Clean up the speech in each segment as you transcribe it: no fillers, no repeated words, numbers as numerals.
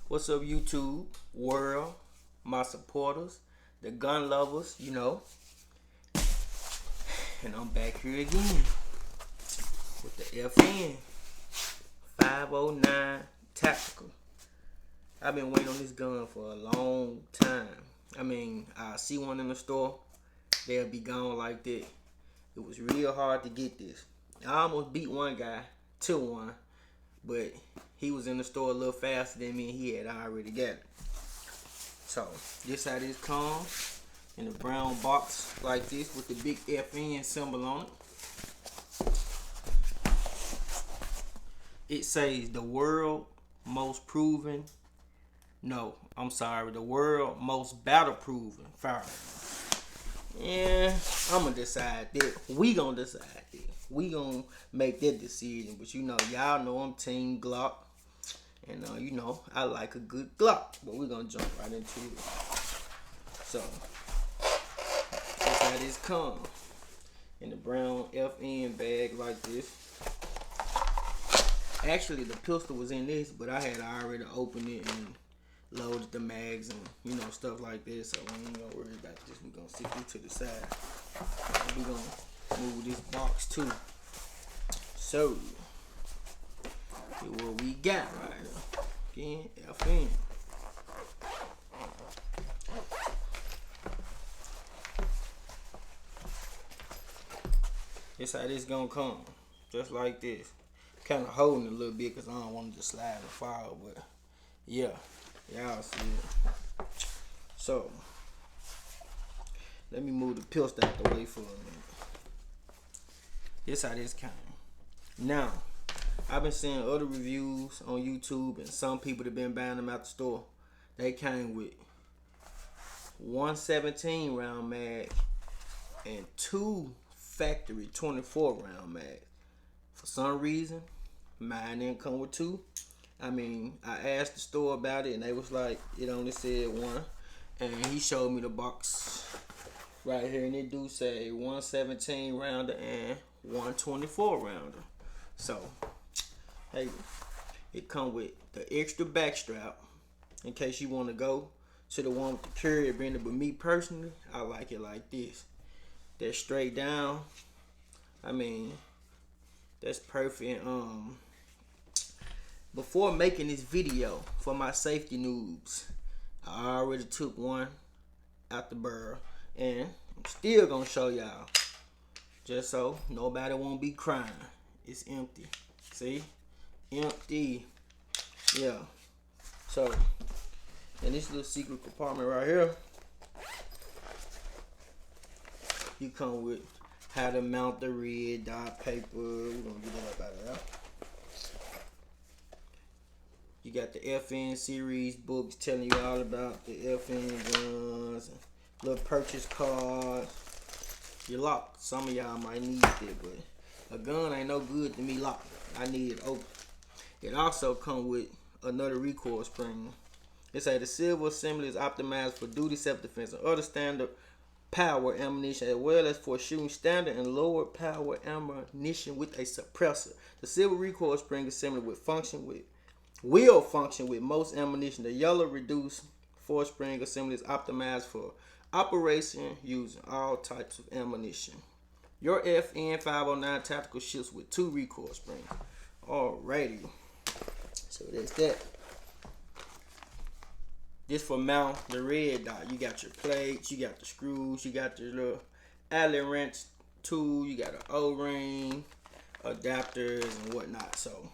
What's up, YouTube world, my supporters, the gun lovers, and I'm back here again with the FN 509 Tactical. I've been waiting on this gun for a long time. I see one in the store, they'll be gone like that. It was real hard to get this. I almost beat one guy to one, but he was in the store a little faster than me and he had already got it. So this how this comes in a brown box like this with the big FN symbol on it. It says the world most proven, the world most battle proven firearm. Yeah, I'm gonna decide that. We gonna decide that. We gonna make that decision. But y'all know I'm Team Glock. And I like a good Glock. But we're gonna jump right into it. So, this how this comes. In the brown FN bag like this. Actually, the pistol was in this, but I had already opened it and loaded the mags and stuff like this. So we ain't gonna worry about this. We're gonna sit this to the side. We're gonna move this box too. So here's what we got right here. Again, FN. This how this gonna come. Just like this. Kind of holding it a little bit because I don't want it to slide and fall, but yeah, y'all see it. So let me move the pistol out the way for a minute. This how this came. Now, I've been seeing other reviews on YouTube and some people that been buying them out the store. They came with 117 round mag and 2 factory 24 round mags. For some reason, mine didn't come with 2. I asked the store about it and they was like, it only said 1. And he showed me the box right here and it do say 117 rounder and 124 rounder. So, hey, it come with the extra back strap in case you want to go to the one with the carabiner. But me personally, I like it like this. That's straight down. That's perfect. Before making this video for my safety noobs, I already took one out the barrel and I'm still gonna show y'all just so nobody won't be crying. It's empty. See? Empty. Yeah. So, in this little secret compartment right here, you come with how to mount the red dot paper. We're gonna get that up out of there. You got the FN series books telling you all about the FN guns, and little purchase cards. You're locked. Some of y'all might need it, but a gun ain't no good to me locked. I need it open. It also comes with another recoil spring. It say the silver assembly is optimized for duty self-defense and other standard power ammunition, as well as for shooting standard and lower power ammunition with a suppressor. The silver recoil spring assembly will function with most ammunition. The yellow reduced force spring assembly is optimized for operation using all types of ammunition. Your FN 509 Tactical ships with 2 recoil springs. Alrighty. So that's that. This for mount the red dot. You got your plates, you got the screws, you got your little Allen wrench tool, you got an O-ring, adapters and whatnot. So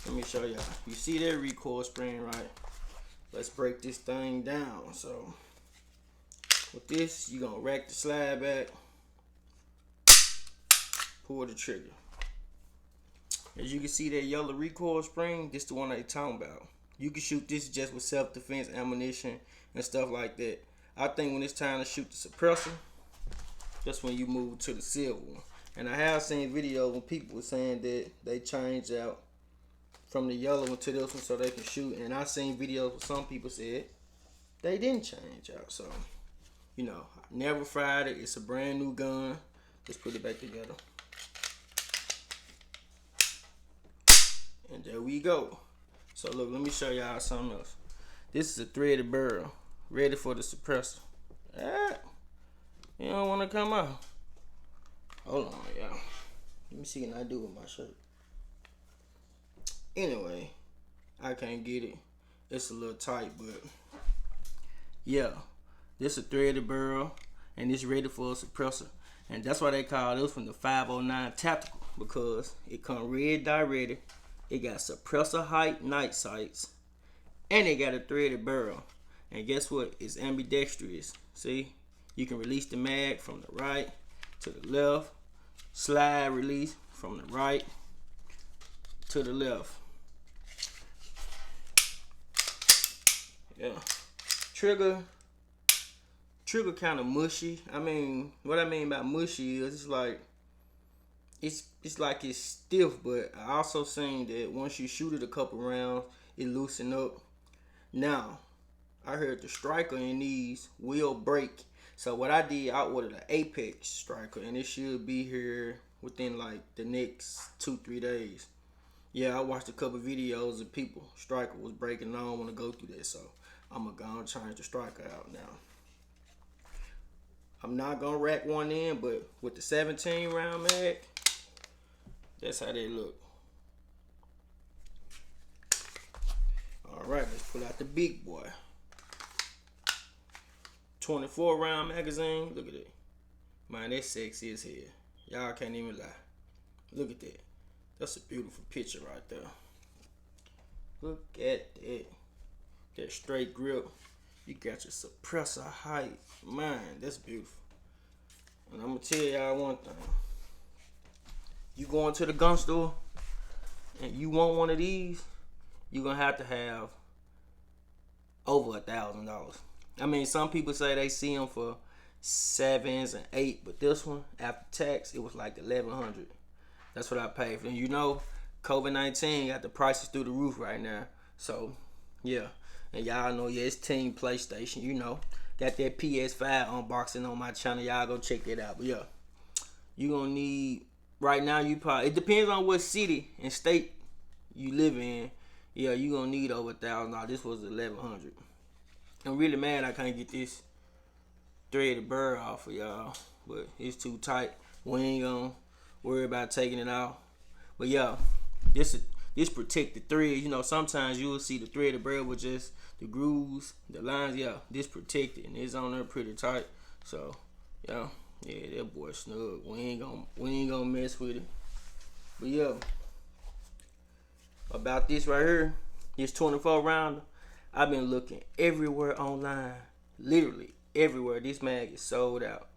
let me show y'all. You see that recoil spring, right? Let's break this thing down. So with this, you're gonna rack the slide back, pull the trigger. As you can see that yellow recoil spring, this is the one they talking about. You can shoot this just with self-defense ammunition and stuff like that. I think when it's time to shoot the suppressor, that's when you move to the silver one. And I have seen videos when people were saying that they change out from the yellow one to this one so they can shoot. And I seen videos where some people said they didn't change out. So, I never fried it. It's a brand new gun. Let's put it back together. And there we go. So look, let me show y'all something else. This is a threaded barrel, ready for the suppressor. Ah, you don't want to come out. Hold on, y'all. Let me see what I do with my shirt. Anyway, I can't get it. It's a little tight, but yeah, this is a threaded barrel, and it's ready for a suppressor. And that's why they call this from the 509 Tactical, because it come red dot ready. It got suppressor height night sights, and it got a threaded barrel. And guess what? It's ambidextrous. See, you can release the mag from the right to the left, slide release from the right to the left. Yeah, trigger kind of mushy. I mean, what I mean by mushy is it's like it's stiff, but I also seen that once you shoot it a couple rounds, it loosen up. Now, I heard the striker in these will break. So what I did, I ordered an Apex striker, and it should be here within like the next 2-3 days. Yeah, I watched a couple videos of people striker was breaking. I don't want to go through that, so I'm gonna change the striker out now. I'm not gonna rack one in, but with the 17 round mag, that's how they look. Alright, let's pull out the big boy. 24 round magazine. Look at it. Man, that's sexy as hell. Y'all can't even lie. Look at that. That's a beautiful picture right there. Look at that. That straight grip. You got your suppressor height. Man, that's beautiful. And I'm going to tell y'all one thing. You go into the gun store and you want one of these, you're going to have over $1,000. I mean, some people say they see them for 7s and 8, but this one, after tax, it was like $1,100. That's what I paid for. And you know, COVID-19 got the prices through the roof right now. So, yeah. And y'all know, yeah, it's Team PlayStation, you know. Got that PS5 unboxing on my channel. Y'all go check that out. But yeah, you gonna need, right now, you probably, it depends on what city and state you live in. Yeah, you gonna need over $1,000. This was $1,100. I'm really mad I can't get this threaded barrel off of y'all, but it's too tight. We ain't gonna worry about taking it out. But yeah, this protect the thread. You know, sometimes you will see the threaded barrel with just the grooves, the lines. Yeah, this protected and it's on there pretty tight. So yeah, that boy snug. We ain't gonna mess with it. But yeah, about this right here, this 24 rounder. I've been looking everywhere online, literally everywhere. This mag is sold out.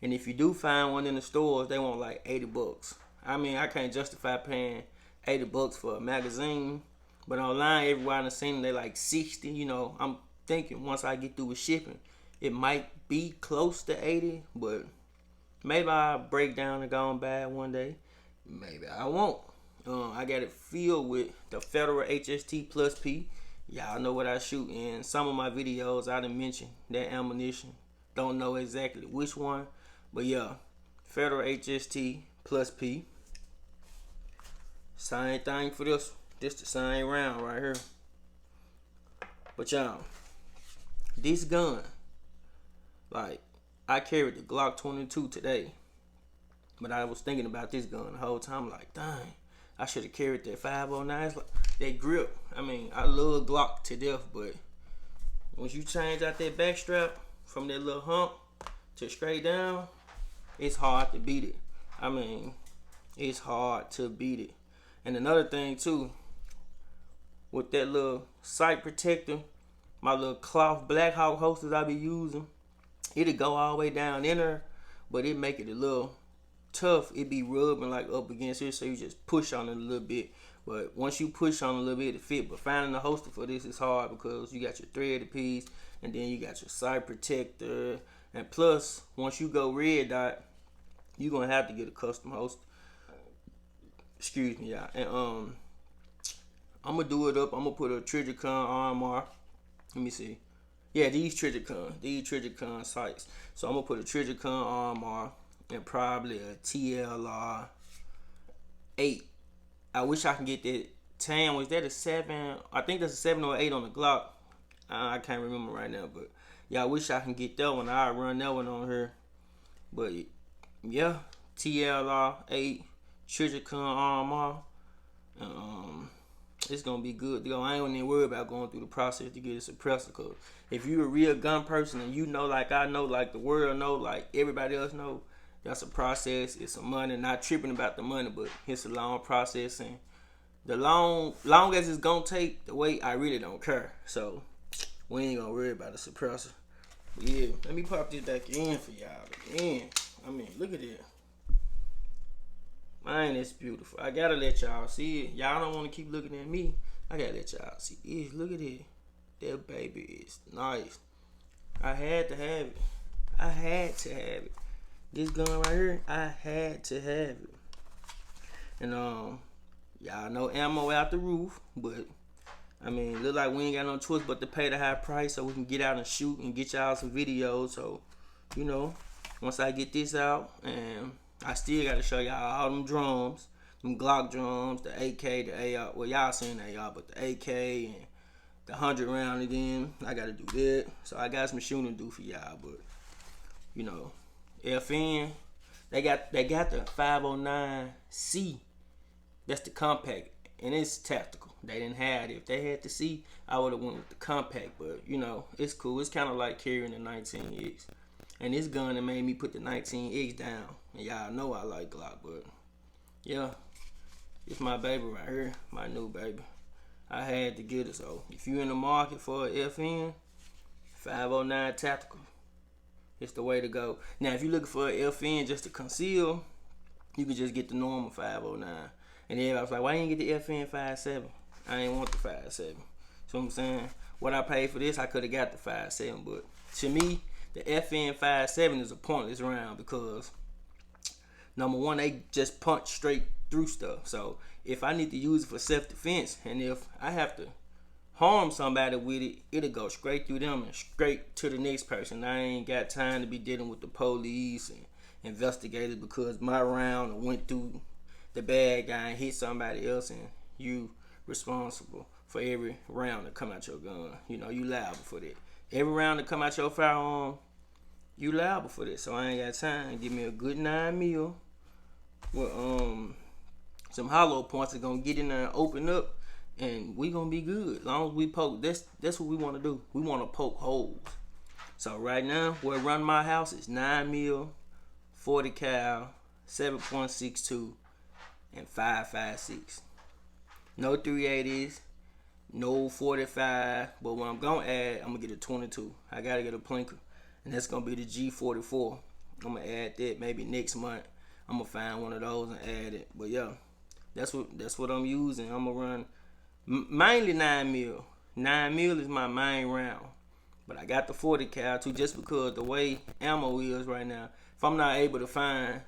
And if you do find one in the stores, they want like $80. I mean, I can't justify paying $80 for a magazine, but online, everywhere I've seen them, they like 60. You know, I'm thinking once I get through with shipping, it might be close to 80, but maybe I'll break down and go and buy it one day. Maybe I won't. I got it filled with the Federal HST Plus P. Y'all know what I shoot in some of my videos. I done mentioned that ammunition. Don't know exactly which one, but yeah, Federal HST Plus P. Same thing for this. This the same round right here. But y'all, this gun, like, I carried the Glock 22 today, but I was thinking about this gun the whole time. Like, dang, I should have carried that 509. It's like, that grip. I mean, I love Glock to death, but once you change out that back strap from that little hump to straight down, it's hard to beat it. I mean, it's hard to beat it. And another thing too, with that little sight protector, my little cloth Blackhawk holsters I be using, it'll go all the way down in there, but it make it a little tough. It be rubbing like up against here, so you just push on it a little bit. But once you push on it a little bit, it fit. But finding a holster for this is hard because you got your threaded piece, and then you got your sight protector, and plus once you go red dot, you gonna have to get a custom holster. Excuse me, y'all. And I'm gonna do it up. I'm gonna put a Trijicon RMR. Let me see. Yeah, these Trijicon sights. So I'm gonna put a Trijicon RMR and probably a TLR 8. I wish I can get that Tam, was that a 7? I think that's a 7 or 8 on the Glock. I can't remember right now, but yeah, I wish I can get that one. I'll run that one on her. But yeah, TLR 8 Trigicon armor. It's gonna be good to go. I ain't gonna even worry about going through the process to get a suppressor. Cause if you're a real gun person and you know, like I know, like the world know, like everybody else know, that's a process. It's some money. Not tripping about the money, but it's a long process. And the long as it's gonna take, the wait, I really don't care. So we ain't gonna worry about a suppressor. But yeah, let me pop this back in for y'all again. I mean, look at it. Man, it's beautiful. I gotta let y'all see it. Y'all don't want to keep looking at me. I gotta let y'all see it. Look at it. That baby is nice. I had to have it. I had to have it. This gun right here, I had to have it. And y'all know ammo out the roof, but I mean, look like we ain't got no choice but to pay the high price so we can get out and shoot and get y'all some videos. So, you know, once I get this out, and I still got to show y'all all them drums, them Glock drums, the AK, the AR. Well, y'all seen the AR, but the AK and the 100 round again. I got to do that. So I got some shooting to do for y'all, but you know, FN, they got the 509C. That's the compact, and it's tactical. They didn't have it. If they had the C, I would have went with the compact. But you know, it's cool. It's kind of like carrying the 19X. And this gun that made me put the 19X down. And y'all know I like Glock, but yeah, it's my baby right here, my new baby. I had to get it. So if you in the market for a FN, 509 tactical, it's the way to go. Now, if you're looking for an FN just to conceal, you can just get the normal 509. And everybody was like, why you didn't get the FN 5.7? I ain't want the 5.7. So I'm saying, what I paid for this, I could have got the 5.7. But to me, the FN 5.7 is a pointless round because, number one, they just punch straight through stuff. So if I need to use it for self-defense, and if I have to harm somebody with it, it'll go straight through them and straight to the next person. I ain't got time to be dealing with the police and investigators because my round went through the bad guy and hit somebody else, and you responsible for every round that come out your gun. You know, you liable for that. Every round that come out your firearm, you liable for this. So I ain't got time. Give me a good 9 mil with some hollow points that's gonna get in there and open up, and we gonna be good. As long as we poke, that's what we wanna do. We wanna poke holes. So right now, where run my house is 9 mil, 40 cal, 7.62, and 5.56. No 380s, no 45, but what I'm gonna add, I'm gonna get a 22. I gotta get a plinker, and that's gonna be the G44. I'm gonna add that maybe next month. I'm gonna find one of those and add it. But yeah, that's what I'm using. I'm gonna run mainly 9 mil. 9 mil is my main round, but I got the 40 cal too, just because the way ammo is right now. If I'm not able to find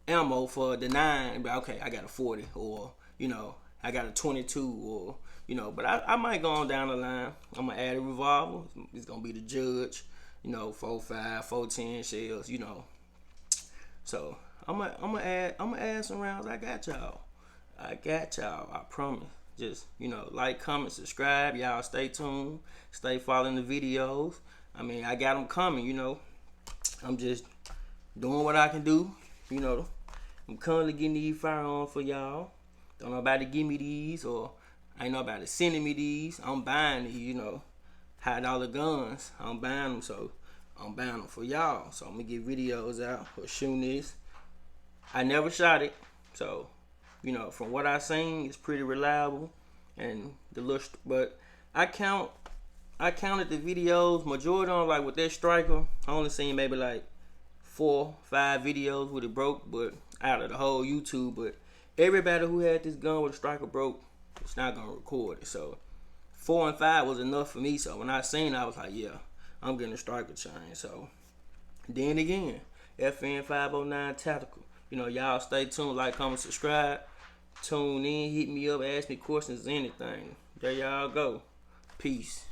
ammo for the 9, but okay, I got a 40, or you know, I got a 22, or you know, but I might go on down the line. I'm gonna add a revolver. It's gonna be the Judge, you know, 4.5, 4.10 shells, you know. So I'm gonna add some rounds. I got y'all. I promise. Just, you know, like, comment, subscribe. Y'all stay tuned. Stay following the videos. I mean, I got them coming. You know, I'm just doing what I can do. You know, I'm currently getting these firearms for y'all. Don't nobody give me these, or ain't nobody sending me these. I'm buying these, you know, $100 guns. I'm buying them, so I'm buying them for y'all. So I'm gonna get videos out for shooting this. I never shot it, so you know, from what I seen, it's pretty reliable. And the list, but I counted the videos. Majority on like with that striker, I only seen maybe like 4, 5 videos with it broke, but out of the whole YouTube. But everybody who had this gun with a striker broke, it's not gonna record it. So 4 and 5 was enough for me. So when I seen it, I was like, yeah, I'm getting a striker chain. So then again, FN 509 tactical. You know, y'all stay tuned, like, comment, subscribe. Tune in, hit me up, ask me questions, anything. There y'all go. Peace.